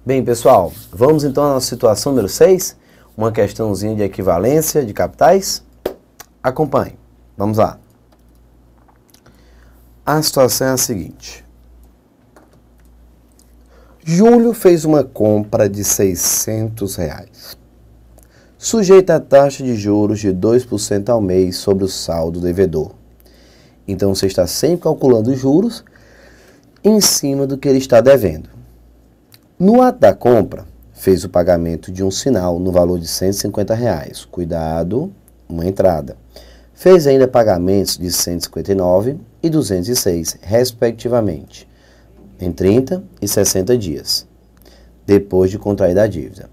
Bem, pessoal, vamos então à nossa situação número 6, uma questãozinha de equivalência de capitais. Acompanhe, vamos lá. A situação é a seguinte. Júlio fez uma compra de R$600, sujeita a taxa de juros de 2% ao mês sobre o saldo devedor. Então, você está sempre calculando os juros em cima do que ele está devendo. No ato da compra, fez o pagamento de um sinal no valor de R$150. Cuidado, uma entrada. Fez ainda pagamentos de R$159 e R$206, respectivamente, em 30 e 60 dias, depois de contraída a dívida.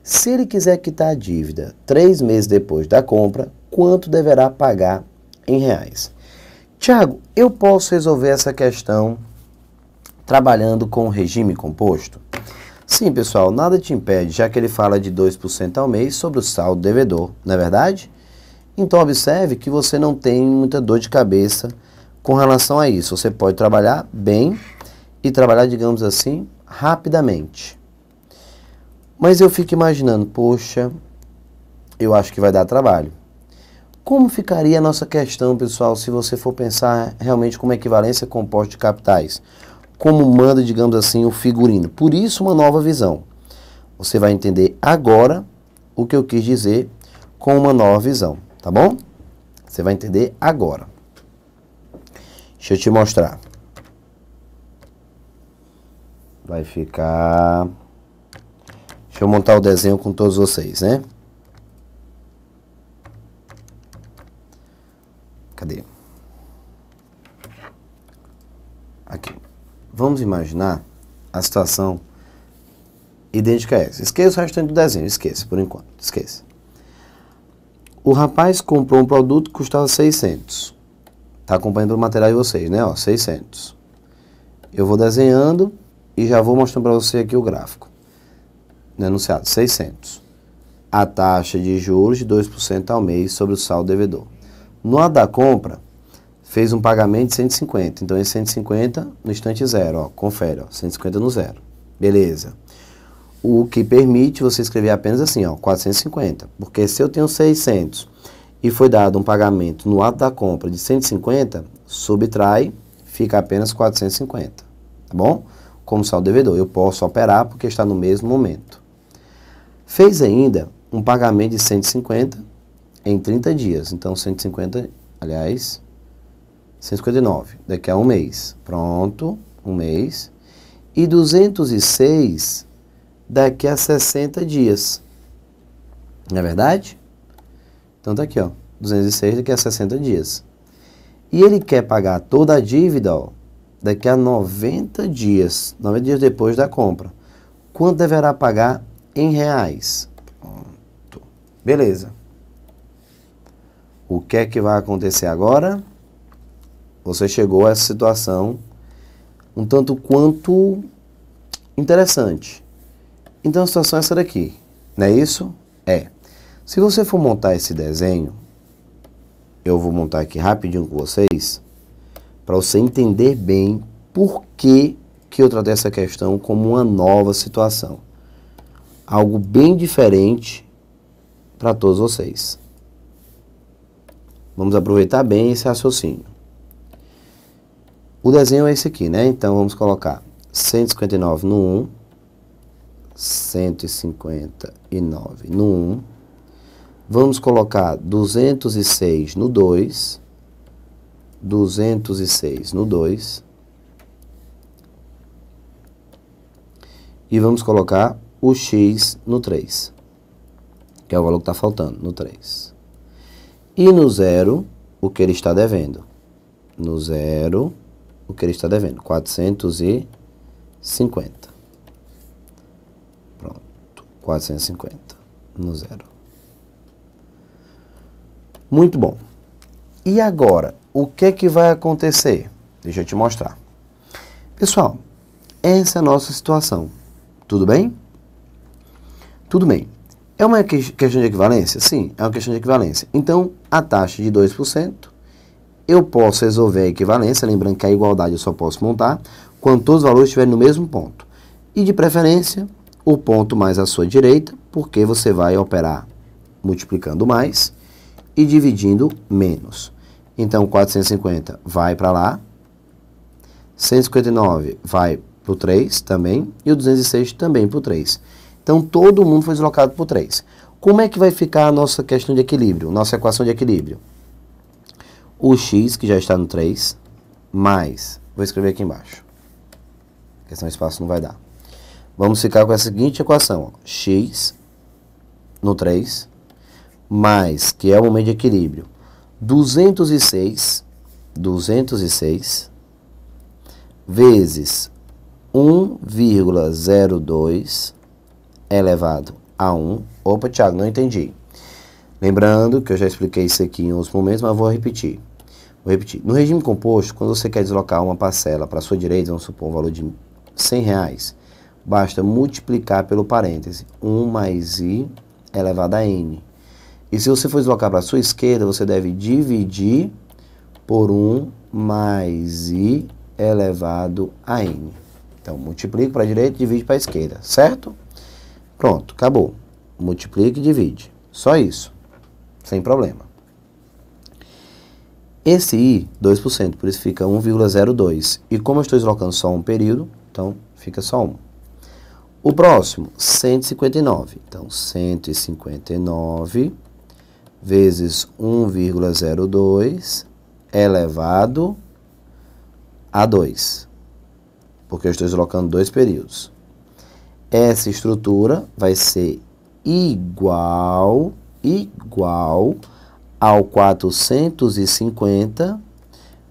Se ele quiser quitar a dívida 3 meses depois da compra, quanto deverá pagar em reais? Tiago, eu posso resolver essa questão trabalhando com regime composto? Sim, pessoal, nada te impede, já que ele fala de 2% ao mês sobre o saldo devedor, não é verdade? Então, observe que você não tem muita dor de cabeça com relação a isso. Você pode trabalhar bem e trabalhar, digamos assim, rapidamente. Mas eu fico imaginando, poxa, eu acho que vai dar trabalho. Como ficaria a nossa questão, pessoal, se você for pensar realmente como equivalência composta de capitais? Como manda, digamos assim, o figurino. Por isso, uma nova visão. Você vai entender agora o que eu quis dizer com uma nova visão, tá bom? Você vai entender agora. Deixa eu te mostrar. Vai ficar... Deixa eu montar o desenho com todos vocês, né? Cadê? Aqui. Vamos imaginar a situação idêntica a essa. Esqueça o restante do desenho, esqueça, por enquanto, esqueça. O rapaz comprou um produto que custava 600. Está acompanhando o material de vocês, né? Ó, 600. Eu vou desenhando e já vou mostrando para você aqui o gráfico. No enunciado, 600. A taxa de juros de 2% ao mês sobre o saldo devedor. No ato da compra, fez um pagamento de 150. Então, esse 150 no instante zero, ó, confere, ó, 150 no zero. Beleza. O que permite você escrever apenas assim, ó, 450. Porque se eu tenho 600 e foi dado um pagamento no ato da compra de 150, subtrai, fica apenas 450. Tá bom? Como saldo devedor. Eu posso operar porque está no mesmo momento. Fez ainda um pagamento de 150 em 30 dias. Então, 150, aliás... 159, daqui a um mês. Pronto, um mês. E 206 daqui a 60 dias. Não é verdade? Então tá aqui, ó. 206 daqui a 60 dias. E ele quer pagar toda a dívida, ó, daqui a 90 dias. 90 dias depois da compra. Quanto deverá pagar em reais? Pronto. Beleza. O que é que vai acontecer agora? Você chegou a essa situação um tanto quanto interessante. Então, a situação é essa daqui, não é isso? É. Se você for montar esse desenho, eu vou montar aqui rapidinho com vocês, para você entender bem por que eu tratei essa questão como uma nova situação. Algo bem diferente para todos vocês. Vamos aproveitar bem esse raciocínio. O desenho é esse aqui, né? Então, vamos colocar 159 no 1, 159 no 1. Vamos colocar 206 no 2, 206 no 2. E vamos colocar o x no 3, que é o valor que está faltando, no 3. E no 0, o que ele está devendo. No 0... o que ele está devendo, 450. Pronto, 450 no 0. Muito bom. E agora, o que é que vai acontecer? Deixa eu te mostrar. Pessoal, essa é a nossa situação. Tudo bem? Tudo bem. É uma questão de equivalência? Sim, é uma questão de equivalência. Então, a taxa de 2%, eu posso resolver a equivalência, lembrando que a igualdade eu só posso montar quando todos os valores estiverem no mesmo ponto. E, de preferência, o ponto mais à sua direita, porque você vai operar multiplicando mais e dividindo menos. Então, 450 vai para lá, 159 vai para o 3 também, e o 206 também para o 3. Então, todo mundo foi deslocado para o 3. Como é que vai ficar a nossa questão de equilíbrio, nossa equação de equilíbrio? O x, que já está no 3, mais, vou escrever aqui embaixo, porque senão o espaço não vai dar. Vamos ficar com a seguinte equação, ó, x no 3, mais, que é o momento de equilíbrio, 206 vezes 1,02 elevado a 1. Opa, Thiago, não entendi. Lembrando que eu já expliquei isso aqui em outros momentos, mas vou repetir. No regime composto, quando você quer deslocar uma parcela para a sua direita, vamos supor um valor de R$100, basta multiplicar pelo parêntese 1 mais i elevado a n. E se você for deslocar para a sua esquerda, você deve dividir por 1 mais i elevado a n. Então, multiplica para a direita e divide para a esquerda, certo? Pronto, acabou. Multiplica e divide. Só isso. Sem problema. Esse i, 2%, por isso fica 1,02. E como eu estou deslocando só um período, então fica só 1. O próximo, 159. Então, 159 vezes 1,02 elevado a 2. Porque eu estou deslocando dois períodos. Essa estrutura vai ser igual ao 450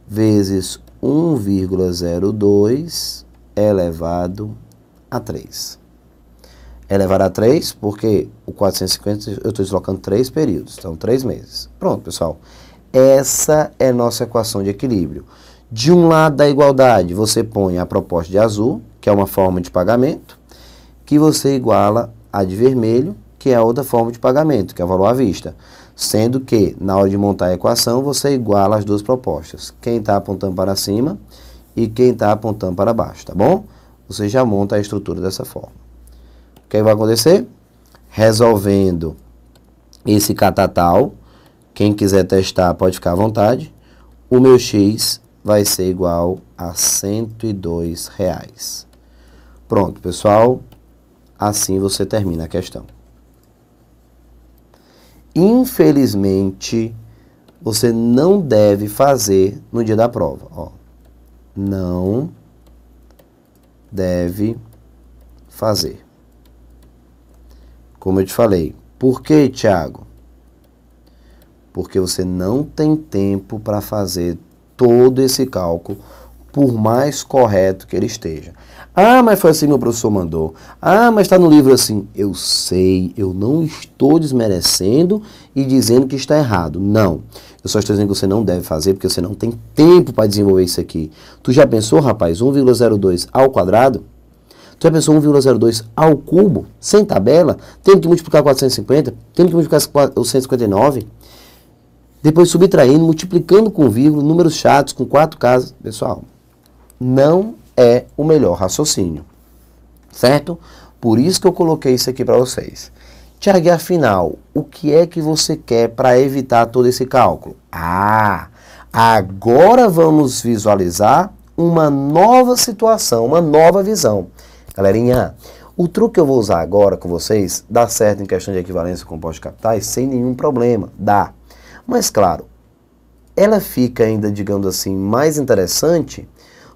vezes 1,02 elevado a 3. Elevado a 3 porque o 450 eu estou deslocando 3 períodos, então 3 meses. Pronto, pessoal. Essa é a nossa equação de equilíbrio. De um lado da igualdade, você põe a proposta de azul, que é uma forma de pagamento, que você iguala a de vermelho, que é a outra forma de pagamento, que é o valor à vista. Sendo que, na hora de montar a equação, você iguala as duas propostas. Quem está apontando para cima e quem está apontando para baixo, tá bom? Você já monta a estrutura dessa forma. O que vai acontecer? Resolvendo esse catatal, quem quiser testar pode ficar à vontade, o meu x vai ser igual a R$102. Pronto, pessoal. Assim você termina a questão. Infelizmente, você não deve fazer no dia da prova. Ó, não deve fazer. Como eu te falei. Por quê, Thiago? Porque você não tem tempo para fazer todo esse cálculo, por mais correto que ele esteja. Ah, mas foi assim que o professor mandou. Ah, mas está no livro assim. Eu sei, eu não estou desmerecendo e dizendo que está errado. Não. Eu só estou dizendo que você não deve fazer porque você não tem tempo para desenvolver isso aqui. Tu já pensou, rapaz, 1,02 ao quadrado? Tu já pensou 1,02 ao cubo, sem tabela? Tendo que multiplicar 450? Tendo que multiplicar o 159? Depois subtraindo, multiplicando com vírgula, números chatos, com 4 casas. Pessoal, não é o melhor raciocínio, certo? Por isso que eu coloquei isso aqui para vocês. Tiago, afinal, o que é que você quer para evitar todo esse cálculo? Ah, agora vamos visualizar uma nova situação, uma nova visão. Galerinha, o truque que eu vou usar agora com vocês dá certo em questão de equivalência composta de capitais sem nenhum problema, dá. Mas claro, ela fica ainda, digamos assim, mais interessante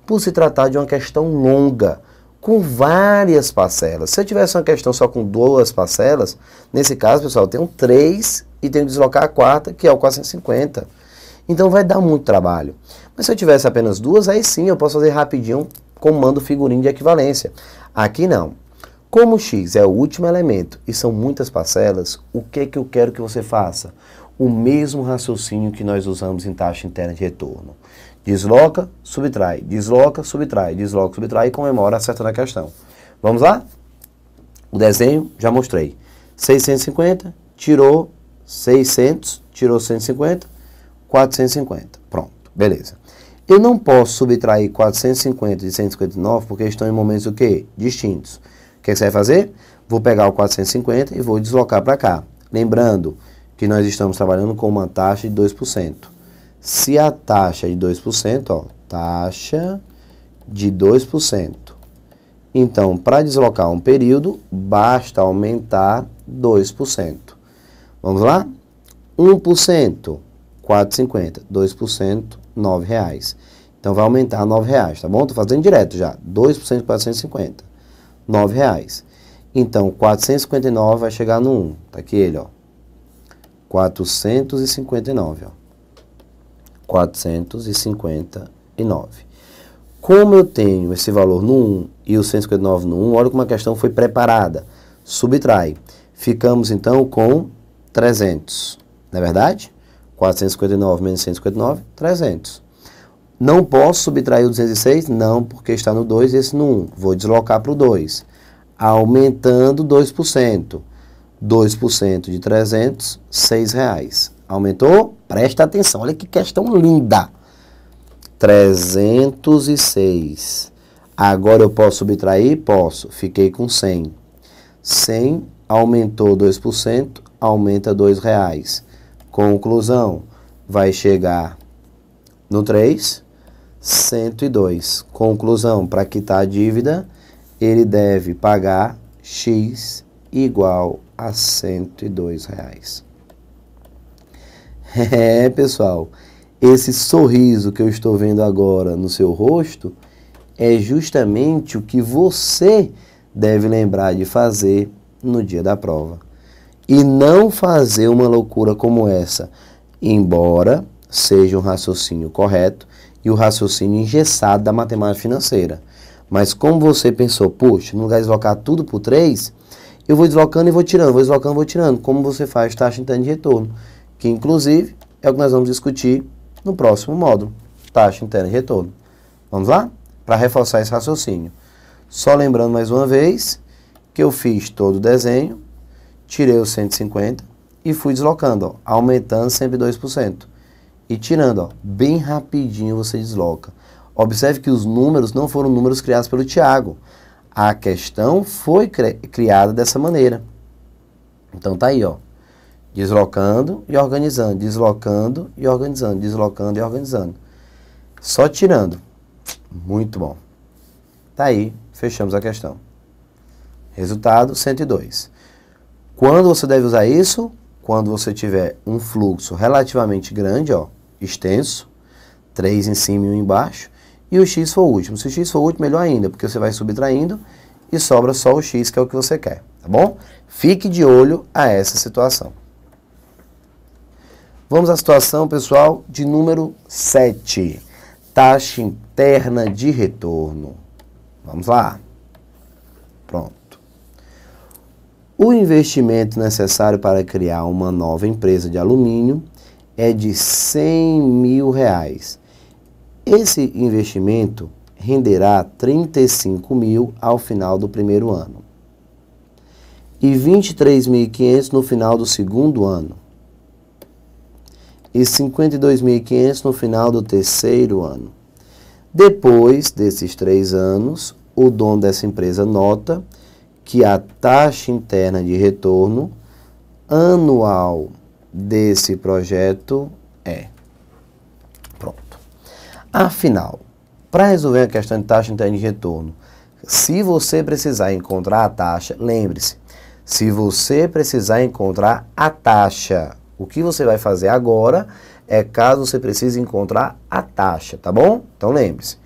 por se tratar de uma questão longa, com várias parcelas. Se eu tivesse uma questão só com 2 parcelas, nesse caso, pessoal, eu tenho 3 e tenho que deslocar a quarta, que é o 450. Então vai dar muito trabalho. Mas se eu tivesse apenas 2, aí sim eu posso fazer rapidinho comando figurinha de equivalência. Aqui não. Como o x é o último elemento e são muitas parcelas, o que eu quero que você faça? O mesmo raciocínio que nós usamos em taxa interna de retorno. Desloca, subtrai, desloca, subtrai, desloca, subtrai e comemora acertando a questão. Vamos lá? O desenho já mostrei. 650, tirou 600, tirou 150, 450. Pronto, beleza. Eu não posso subtrair 450 de 159 porque estão em momentos o quê? Distintos. O que você vai fazer? Vou pegar o 450 e vou deslocar para cá. Lembrando que nós estamos trabalhando com uma taxa de 2%. Se a taxa é de 2%, ó, taxa de 2%. Então, para deslocar um período, basta aumentar 2%. Vamos lá? 1%, 4,50. 2%, R$ 9,00. Então, vai aumentar R$ 9,00, tá bom? Estou fazendo direto já. 2% de 450. R$ 9,00. Então, 459 vai chegar no 1. Tá aqui ele, ó. 459, ó. 459. Como eu tenho esse valor no 1 e o 159 no 1, olha como a questão foi preparada. Subtrai. Ficamos, então, com 300. Não é verdade? 459 menos 159, 300. Não posso subtrair o 206? Não, porque está no 2 e esse no 1. Vou deslocar para o 2. Aumentando 2%. 2% de 300, R$ 6,00. Aumentou? Presta atenção, olha que questão linda. 306. Agora eu posso subtrair? Posso. Fiquei com 100. 100 aumentou 2%, aumenta R$ 2,00. Conclusão, vai chegar no 3, 102. Conclusão, para quitar a dívida, ele deve pagar X igual a R$ 102,00. Pessoal, esse sorriso que eu estou vendo agora no seu rosto é justamente o que você deve lembrar de fazer no dia da prova. E não fazer uma loucura como essa, embora seja um raciocínio correto e o raciocínio engessado da matemática financeira. Mas como você pensou, puxa, no lugar de deslocar tudo por 3, eu vou deslocando e vou tirando, vou deslocando e vou tirando. Como você faz taxa interna de retorno, que inclusive é o que nós vamos discutir no próximo módulo, taxa interna de retorno. Vamos lá? Para reforçar esse raciocínio. Só lembrando mais uma vez que eu fiz todo o desenho, tirei os 150 e fui deslocando, ó, aumentando sempre 2%. E tirando, ó, bem rapidinho você desloca. Observe que os números não foram números criados pelo Thiago. A questão foi criada dessa maneira. Então tá aí, ó. Deslocando e organizando, deslocando e organizando, deslocando e organizando. Só tirando. Muito bom. Tá aí, fechamos a questão. Resultado, 102. Quando você deve usar isso? Quando você tiver um fluxo relativamente grande, ó, extenso, 3 em cima e 1 embaixo, e o X for o último. Se o X for o último, melhor ainda, porque você vai subtraindo e sobra só o X, que é o que você quer, tá bom? Fique de olho a essa situação. Vamos à situação, pessoal, de número 7. Taxa interna de retorno. Vamos lá. Pronto. O investimento necessário para criar uma nova empresa de alumínio é de R$ 100 mil. Esse investimento renderá 35 mil ao final do primeiro ano e 23.500 no final do segundo ano e 52.500 no final do terceiro ano. Depois desses 3 anos, o dono dessa empresa nota que a taxa interna de retorno anual desse projeto é. Pronto. Afinal, para resolver a questão de taxa interna de retorno, se você precisar encontrar a taxa, lembre-se, se você precisar encontrar a taxa, o que você vai fazer agora é caso você precise encontrar a taxa, tá bom? Então lembre-se,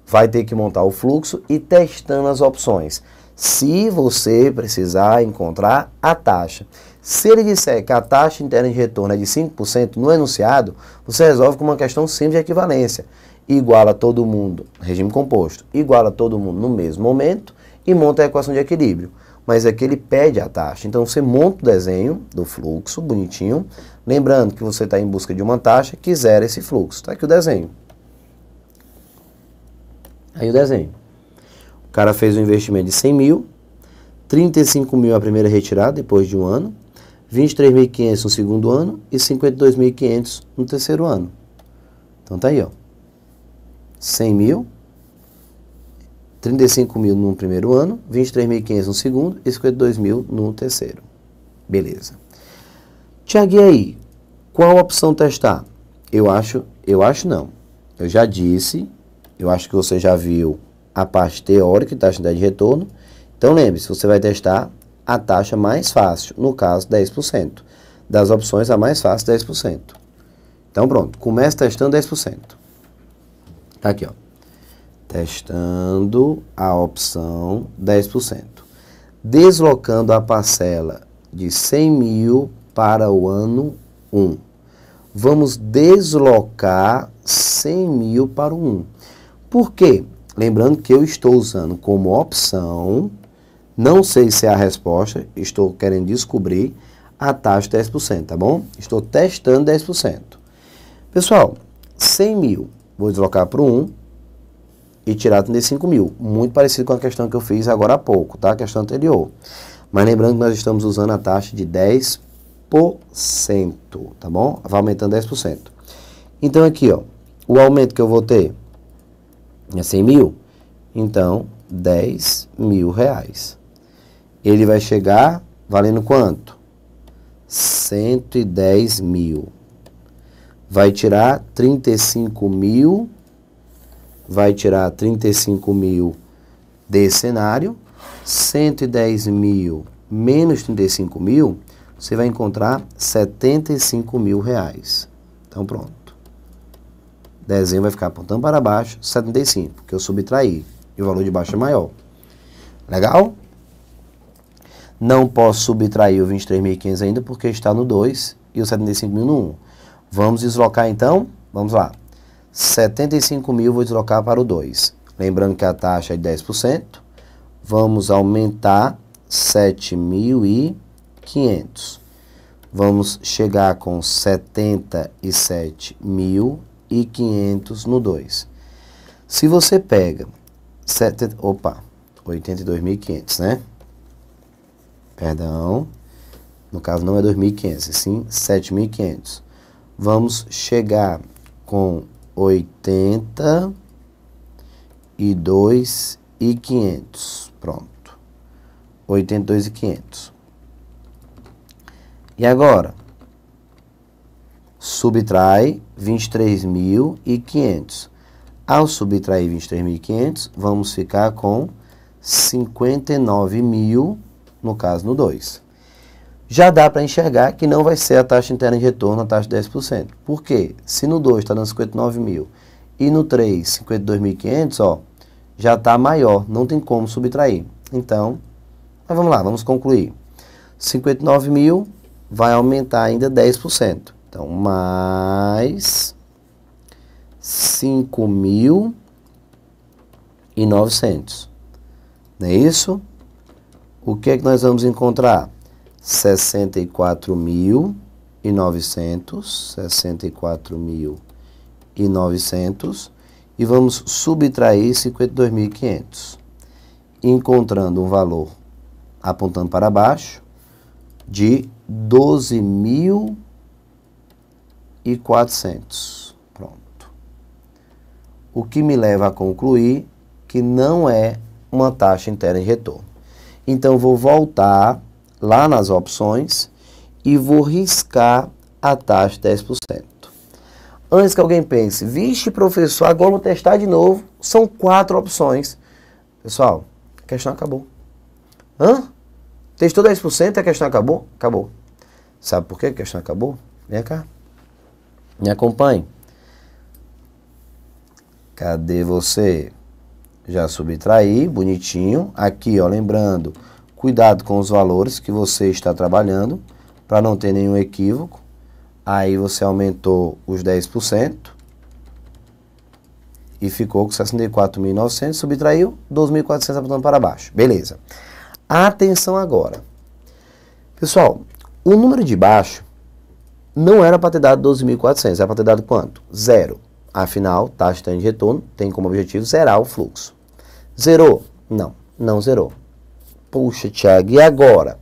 vai ter que montar o fluxo e testando as opções. Se você precisar encontrar a taxa. Se ele disser que a taxa interna de retorno é de 5% no enunciado, você resolve com uma questão simples de equivalência. Iguala todo mundo, regime composto, iguala todo mundo no mesmo momento e monta a equação de equilíbrio. Mas aqui ele pede a taxa. Então você monta o desenho do fluxo, bonitinho. Lembrando que você está em busca de uma taxa que zera esse fluxo. Está aqui o desenho. Aí o desenho. O cara fez um investimento de 100 mil, 35 mil a primeira retirada depois de um ano, 23.500 no segundo ano e 52.500 no terceiro ano. Então tá aí, ó. 100 mil 35 mil no primeiro ano, 23.500 no segundo e 52 mil no terceiro. Beleza. Tiago, e aí? Qual opção testar? Eu acho não. Eu já disse, eu acho que você já viu a parte teórica e taxa de retorno. Então lembre-se, você vai testar a taxa mais fácil, no caso 10%. Das opções, a mais fácil, 10%. Então pronto, comece testando 10%. Tá aqui, ó. Testando a opção 10%. Deslocando a parcela de 100 mil para o ano 1. Vamos deslocar 100 mil para o 1. Por quê? Lembrando que eu estou usando como opção, não sei se é a resposta, estou querendo descobrir a taxa de 10%, tá bom? Estou testando 10%. Pessoal, 100 mil, vou deslocar para o 1 e tirar 35 mil. Muito parecido com a questão que eu fiz agora há pouco, tá? A questão anterior. Mas lembrando que nós estamos usando a taxa de 10%, tá bom? Vai aumentando 10%. Então aqui, ó, o aumento que eu vou ter é 100 mil, então 10 mil reais. Ele vai chegar valendo quanto? 110 mil. Vai tirar 35 mil, vai tirar 35 mil desse cenário, 110 mil menos 35 mil, você vai encontrar 75 mil reais. Então pronto. Desenho vai ficar apontando para baixo, 75, porque eu subtraí. E o valor de baixo é maior. Legal? Não posso subtrair o 23.500 ainda, porque está no 2 e o 75 mil no 1. Vamos deslocar então? Vamos lá. 75 mil vou deslocar para o 2. Lembrando que a taxa é de 10%. Vamos aumentar 7.500. Vamos chegar com 77.500 no 2. Se você pega 82.500, né? Perdão. No caso não é 2.500, sim 7.500. Vamos chegar com 82.500. Pronto. 82.500. E agora? Subtrai 23.500. Ao subtrair 23.500, vamos ficar com 59 mil, no caso no 2. Já dá para enxergar que não vai ser a taxa interna de retorno, a taxa de 10%. Por quê? Se no 2 está dando 59 mil e no 3, 52.500, ó, já está maior, não tem como subtrair. Então, mas vamos lá, vamos concluir. 59 mil vai aumentar ainda 10%. Então, mais 5.900. Não é isso? O que é que nós vamos encontrar? 64.900, 64.900, e vamos subtrair 52.500, encontrando um valor apontando para baixo de 12.400. Pronto. O que me leva a concluir que não é uma taxa interna de retorno. Então, vou voltar lá nas opções e vou riscar a taxa de 10%. Antes que alguém pense, vixe, professor, agora vou testar de novo. São 4 opções. Pessoal, a questão acabou. Hã? Testou 10% e a questão acabou? Acabou. Sabe por que a questão acabou? Vem cá. Me acompanhe. Cadê você? Já subtraí, bonitinho. Aqui, ó, lembrando, cuidado com os valores que você está trabalhando, para não ter nenhum equívoco. Aí você aumentou os 10% e ficou com 64.900, subtraiu 12.400 apontando para baixo. Beleza. Atenção agora. Pessoal, o número de baixo não era para ter dado 12.400, era para ter dado quanto? 0. Afinal, taxa de retorno tem como objetivo zerar o fluxo. Zerou? Não, não zerou. Puxa, Thiago, e agora?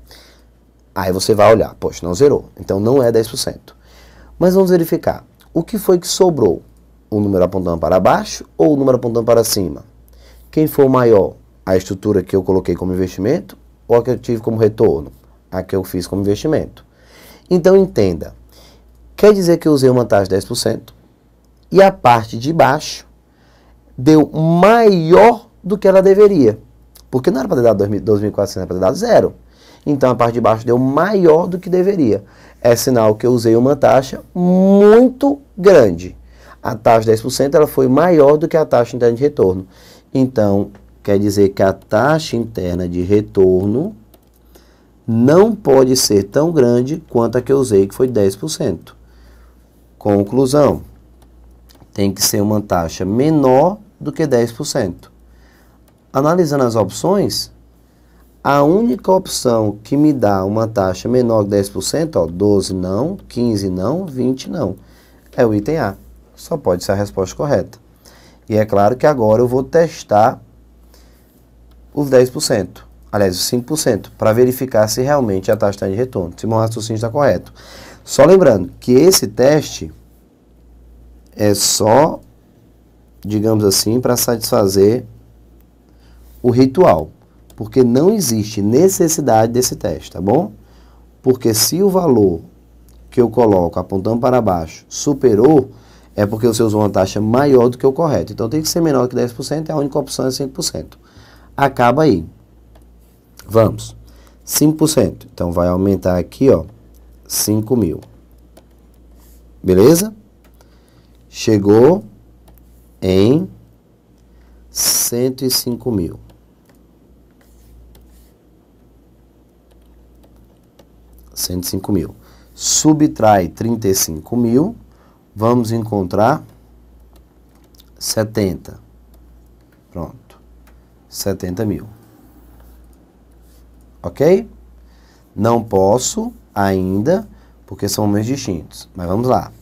Aí você vai olhar, poxa, não zerou, então não é 10%. Mas vamos verificar, o que foi que sobrou? O número apontando para baixo ou o número apontando para cima? Quem for maior? A estrutura que eu coloquei como investimento ou a que eu tive como retorno? A que eu fiz como investimento. Então, entenda. Quer dizer que eu usei uma taxa de 10% e a parte de baixo deu maior do que ela deveria. Porque não era para ter dado 2.400, era para ter dado zero. Então, a parte de baixo deu maior do que deveria. É sinal que eu usei uma taxa muito grande. A taxa de 10% ela foi maior do que a taxa interna de retorno. Então, quer dizer que a taxa interna de retorno não pode ser tão grande quanto a que eu usei, que foi 10%. Conclusão, tem que ser uma taxa menor do que 10%. Analisando as opções, a única opção que me dá uma taxa menor que 10%, ó, 12 não, 15 não, 20 não, é o item A. Só pode ser a resposta correta. E é claro que agora eu vou testar os 10%, aliás, os 5%, para verificar se realmente a taxa de retorno, se o meu raciocínio está correto. Só lembrando que esse teste é só, digamos assim, para satisfazer o ritual, porque não existe necessidade desse teste, tá bom? Porque se o valor que eu coloco apontando para baixo superou, é porque você usou uma taxa maior do que o correto. Então tem que ser menor que 10%, e a única opção é 5%. Acaba aí. Vamos. 5%. Então vai aumentar aqui, ó, 5.000. Beleza? Chegou em 105.000. Subtrai 35.000, vamos encontrar 70. Pronto. 70.000. Ok? Não posso ainda, porque são momentos distintos. Mas vamos lá.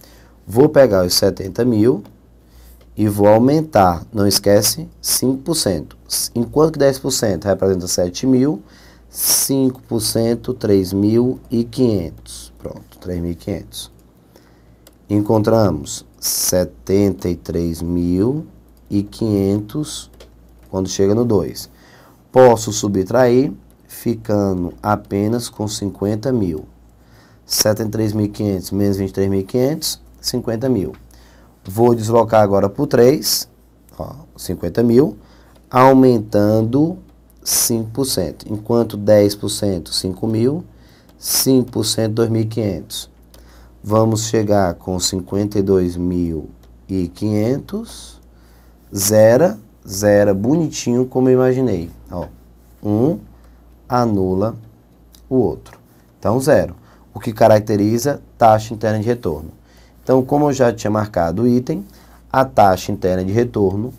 Vou pegar os 70.000 e vou aumentar, não esquece, 5%. Enquanto que 10% representa 7.000, 5%, 3.500. Pronto, 3.500. Encontramos 73.500 quando chega no 2. Posso subtrair, ficando apenas com 50.000. 73.500 menos 23.500, 50.000. Vou deslocar agora para o 3, ó, 50.000, aumentando 5%, enquanto 10%, 5.000, 5%, 2.500. Vamos chegar com 52.500, zero, bonitinho como eu imaginei. Ó, um anula o outro. Então, zero. O que caracteriza taxa interna de retorno. Então, como eu já tinha marcado o item, a taxa interna de retorno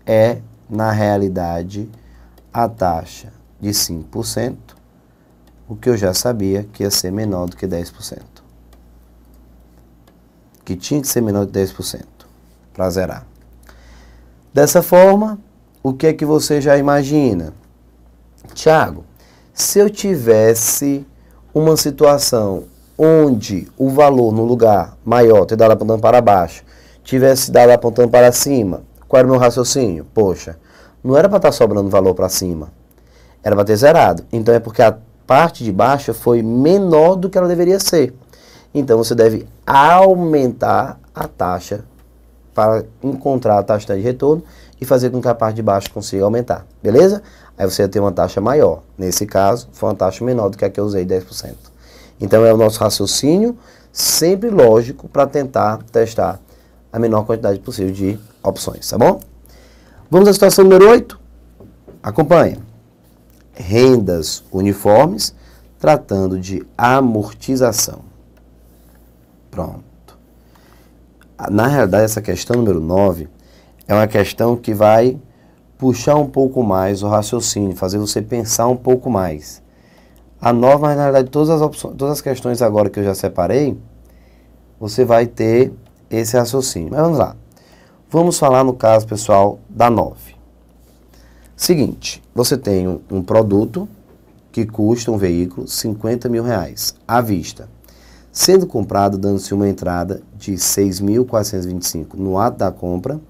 é, na realidade, a taxa de 5%, o que eu já sabia que ia ser menor do que 10%. Que tinha que ser menor de 10%, para zerar. Dessa forma, o que é que você já imagina? Tiago, se eu tivesse uma situação onde o valor no lugar maior, ter dado apontando para baixo, tivesse dado apontando para cima, qual era o meu raciocínio? Poxa, não era para estar sobrando valor para cima, era para ter zerado. Então é porque a parte de baixo foi menor do que ela deveria ser. Então você deve aumentar a taxa para encontrar a taxa de retorno e fazer com que a parte de baixo consiga aumentar, beleza? Aí você ia ter uma taxa maior. Nesse caso, foi uma taxa menor do que a que eu usei, 10%. Então é o nosso raciocínio sempre lógico para tentar testar a menor quantidade possível de opções, tá bom? Vamos à situação número 8? Acompanha. Rendas uniformes, tratando de amortização. Pronto. Na realidade, essa questão número 9 é uma questão que vai puxar um pouco mais o raciocínio, fazer você pensar um pouco mais. A 9, mas na realidade, todas as questões agora que eu já separei, você vai ter esse raciocínio. Mas vamos lá. Vamos falar no caso, pessoal, da 9. Seguinte, você tem um produto que custa um veículo R$50.000 à vista, sendo comprado dando-se uma entrada de 6.425 no ato da compra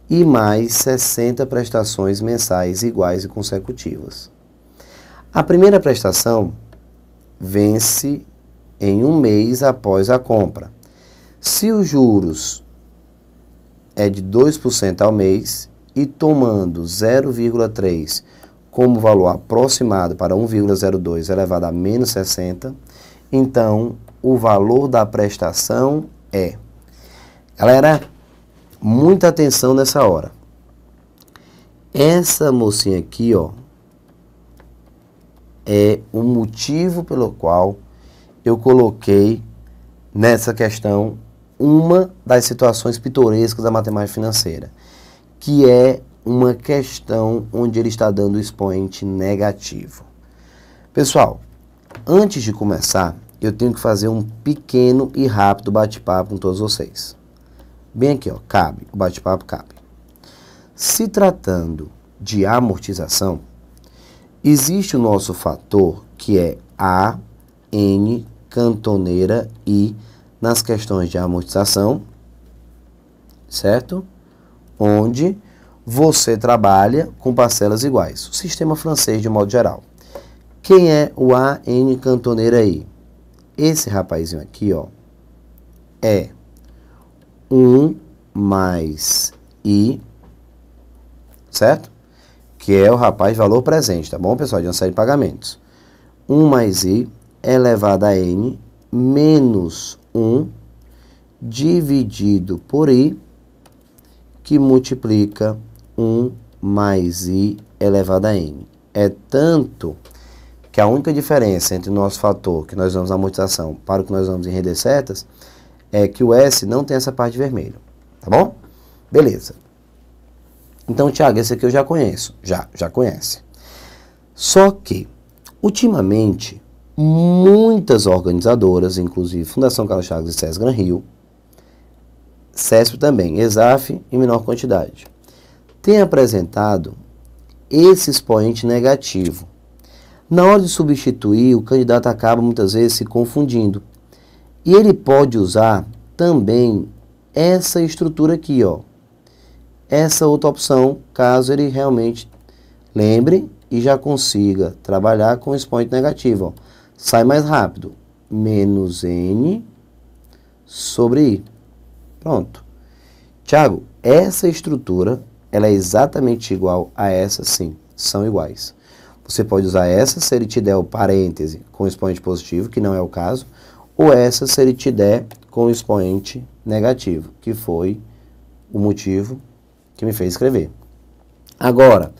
e mais 60 prestações mensais iguais e consecutivas. A primeira prestação vence em um mês após a compra. Se os juros é de 2% ao mês e tomando 0,3 como valor aproximado para 1,02 elevado a menos 60, então o valor da prestação é... Galera, muita atenção nessa hora. Essa mocinha aqui, ó, é o motivo pelo qual eu coloquei nessa questão uma das situações pitorescas da matemática financeira, que é uma questão onde ele está dando o expoente negativo. Pessoal, antes de começar, eu tenho que fazer um pequeno e rápido bate-papo com todos vocês. Bem aqui, ó, cabe, o bate-papo cabe. Se tratando de amortização, existe o nosso fator que é A, N, cantoneira I nas questões de amortização, certo? Onde você trabalha com parcelas iguais. O sistema francês de modo geral. Quem é o A, N, cantoneira I? Esse rapazinho aqui, ó, é 1 mais I, certo? Que é o rapaz valor presente, tá bom, pessoal? De uma série de pagamentos. 1 mais I elevado a N menos 1 dividido por I, que multiplica 1 mais I elevado a N. É tanto que a única diferença entre o nosso fator, que nós usamos na amortização, para o que nós usamos em render setas, é que o S não tem essa parte vermelha, tá bom? Beleza. Então, Thiago, esse aqui eu já conheço. Já conhece. Só que, ultimamente, muitas organizadoras, inclusive Fundação Carlos Chagas e SESC Gran Rio, CESP também, ESAF em menor quantidade, têm apresentado esse expoente negativo. Na hora de substituir, o candidato acaba muitas vezes se confundindo. E ele pode usar também essa estrutura aqui, ó. Essa outra opção, caso ele realmente lembre e já consiga trabalhar com o expoente negativo, ó. Sai mais rápido. Menos N sobre I. Pronto. Tiago, essa estrutura, ela é exatamente igual a essa, sim. São iguais. Você pode usar essa se ele te der o parêntese com expoente positivo, que não é o caso, ou essa se ele te der com expoente negativo, que foi o motivo que me fez escrever. Agora,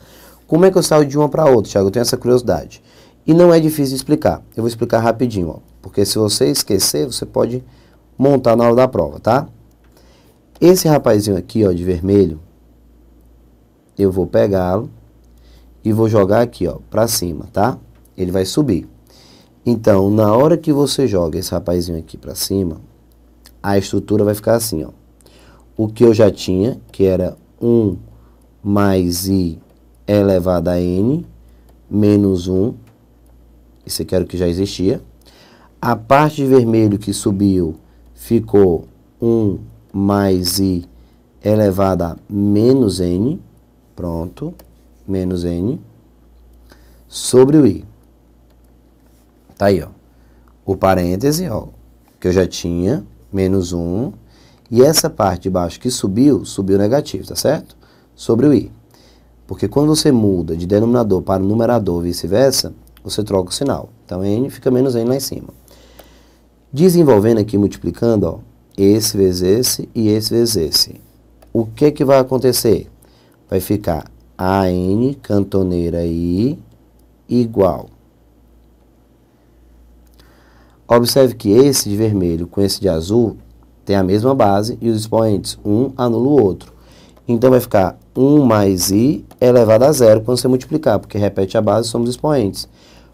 como é que eu saio de uma para outra, Thiago? Eu tenho essa curiosidade. E não é difícil de explicar. Eu vou explicar rapidinho, ó, porque se você esquecer, você pode montar na hora da prova, tá? Esse rapazinho aqui, ó, de vermelho, eu vou pegá-lo e vou jogar aqui, ó, para cima, tá? Ele vai subir. Então, na hora que você joga esse rapazinho aqui para cima, a estrutura vai ficar assim, ó. O que eu já tinha, que era 1 mais I elevado a N menos 1. Isso aqui era o que já existia. A parte de vermelho que subiu ficou 1 mais I elevado a menos N. Pronto. Menos N. Sobre o I. Tá aí, ó. O parêntese, ó, que eu já tinha, menos 1. E essa parte de baixo que subiu, subiu negativo, tá certo? Sobre o I. Porque quando você muda de denominador para numerador e vice-versa, você troca o sinal. Então, N fica menos N lá em cima. Desenvolvendo aqui, multiplicando, ó, esse vezes esse e esse vezes esse. O que que vai acontecer? Vai ficar AN, cantoneira I, igual. Observe que esse de vermelho com esse de azul tem a mesma base e os expoentes, um anula o outro. Então, vai ficar 1 mais I elevado a zero quando você multiplicar, porque repete a base, somos expoentes.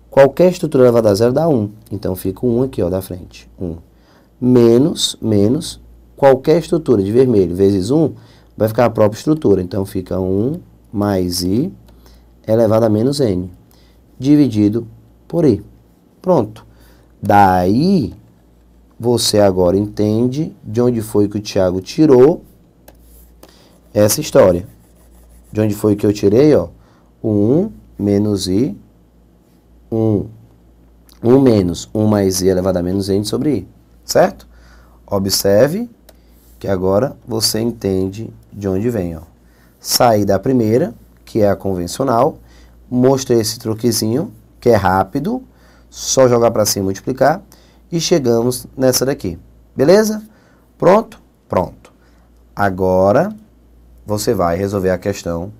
Qualquer estrutura elevada a zero dá 1. Então, fica o 1 aqui, ó, da frente. 1. Menos, qualquer estrutura de vermelho vezes 1, vai ficar a própria estrutura. Então, fica 1 mais I elevado a menos N, dividido por I. Pronto. Daí, você agora entende de onde foi que o Thiago tirou essa história. De onde foi que eu tirei, ó? O 1 menos I, 1. 1 menos 1 mais I elevado a menos N sobre I, certo? Observe que agora você entende de onde vem, ó. Saí da primeira, que é a convencional, mostrei esse truquezinho, que é rápido, só jogar para cima e multiplicar, e chegamos nessa daqui. Beleza? Pronto? Pronto. Agora, você vai resolver a questão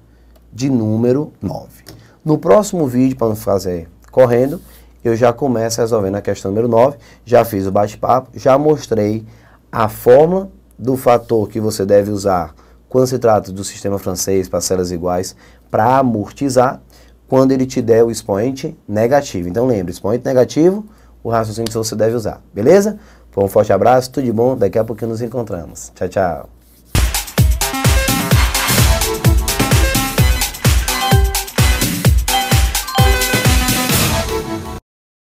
de número 9. No próximo vídeo, para não fazer correndo, eu já começo resolvendo a questão número 9, já fiz o bate-papo, já mostrei a fórmula do fator que você deve usar quando se trata do sistema francês, parcelas iguais, para amortizar, quando ele te der o expoente negativo. Então lembre, expoente negativo, o raciocínio que você deve usar. Beleza? Um forte abraço, tudo de bom, daqui a pouquinho nos encontramos. Tchau, tchau.